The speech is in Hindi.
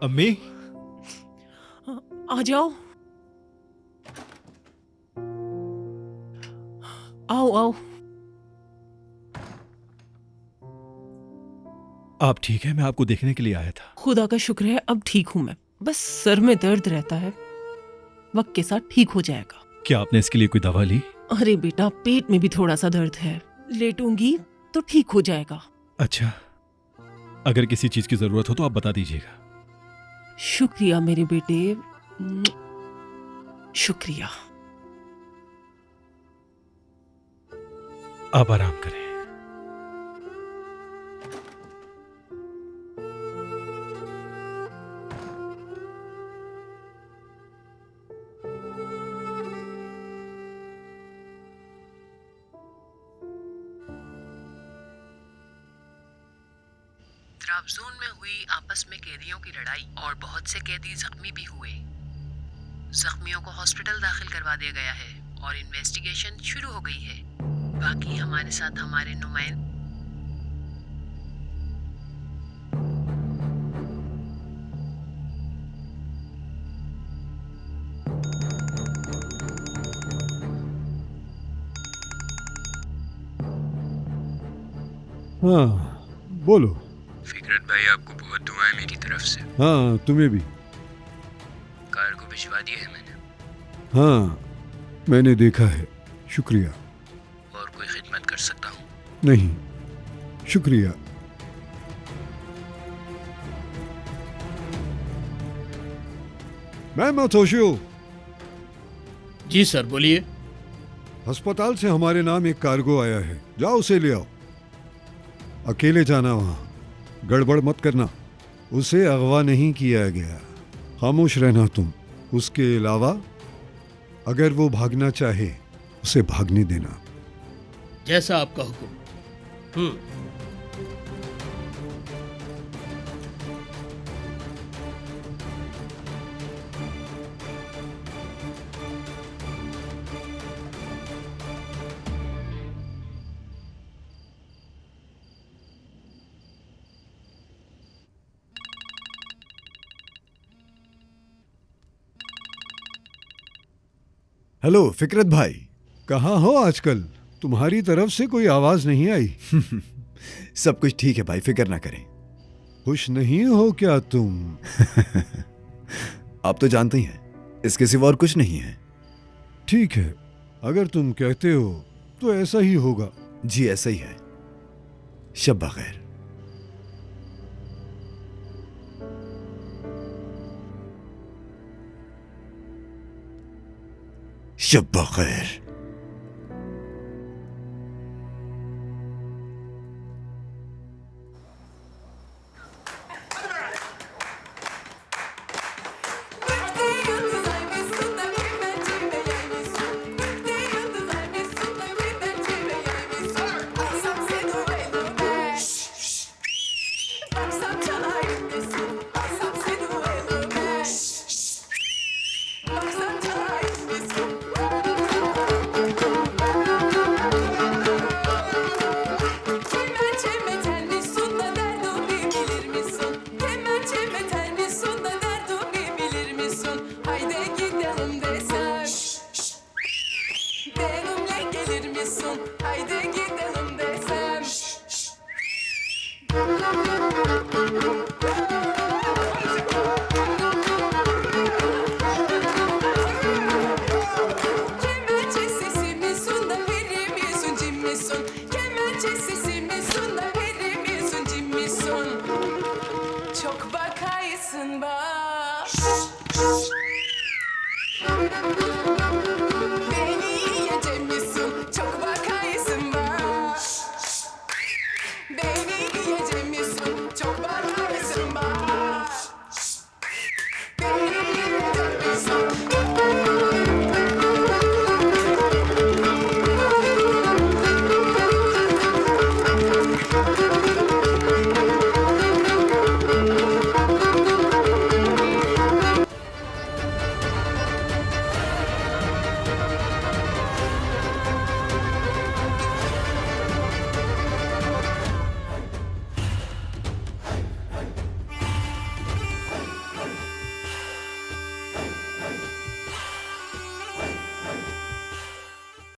अम्मी, आ जाओ। आओ आओ। आप ठीक है? मैं आपको देखने के लिए आया था। खुदा का शुक्र है अब ठीक हूं मैं। बस सर में दर्द रहता है, वक्त के साथ ठीक हो जाएगा। क्या आपने इसके लिए कोई दवा ली? अरे बेटा, पेट में भी थोड़ा सा दर्द है, लेटूंगी तो ठीक हो जाएगा। अच्छा, अगर किसी चीज की जरूरत हो तो आप बता दीजिएगा। शुक्रिया मेरे बेटे, शुक्रिया। आप आराम करें। त्राबजून में हुई आपस में कैदियों की लड़ाई और बहुत से कैदी जख्मी भी हुए। जख्मियों को हॉस्पिटल दाखिल करवा दिया गया है और इन्वेस्टिगेशन शुरू हो गई है। बाकी हमारे साथ हमारे नुमाइंदे। हाँ, बोलो। फिकरत भाई, आपको बहुत दुआएं मेरी तरफ से। हाँ, तुम्हें भी। कार को भिजवा दिया है मैंने। हाँ, मैंने देखा है, शुक्रिया। और कोई खिदमत कर सकता हूँ? नहीं, शुक्रिया। मैं मतोशियो। जी सर, बोलिए। अस्पताल से हमारे नाम एक कार्गो आया है, जाओ उसे ले आओ। अकेले जाना वहां, गड़बड़ मत करना। उसे अगवा नहीं किया गया, खामोश रहना तुम। उसके अलावा अगर वो भागना चाहे उसे भागने देना। जैसा आपका हुक्म। हेलो फिकरत भाई, कहाँ हो आजकल? तुम्हारी तरफ से कोई आवाज नहीं आई। सब कुछ ठीक है भाई, फिक्र ना करें। खुश नहीं हो क्या तुम? आप तो जानते ही हैं, इसके सिवा और कुछ नहीं है। ठीक है, अगर तुम कहते हो तो ऐसा ही होगा। जी ऐसा ही है। शब बखैर। शब बखैर।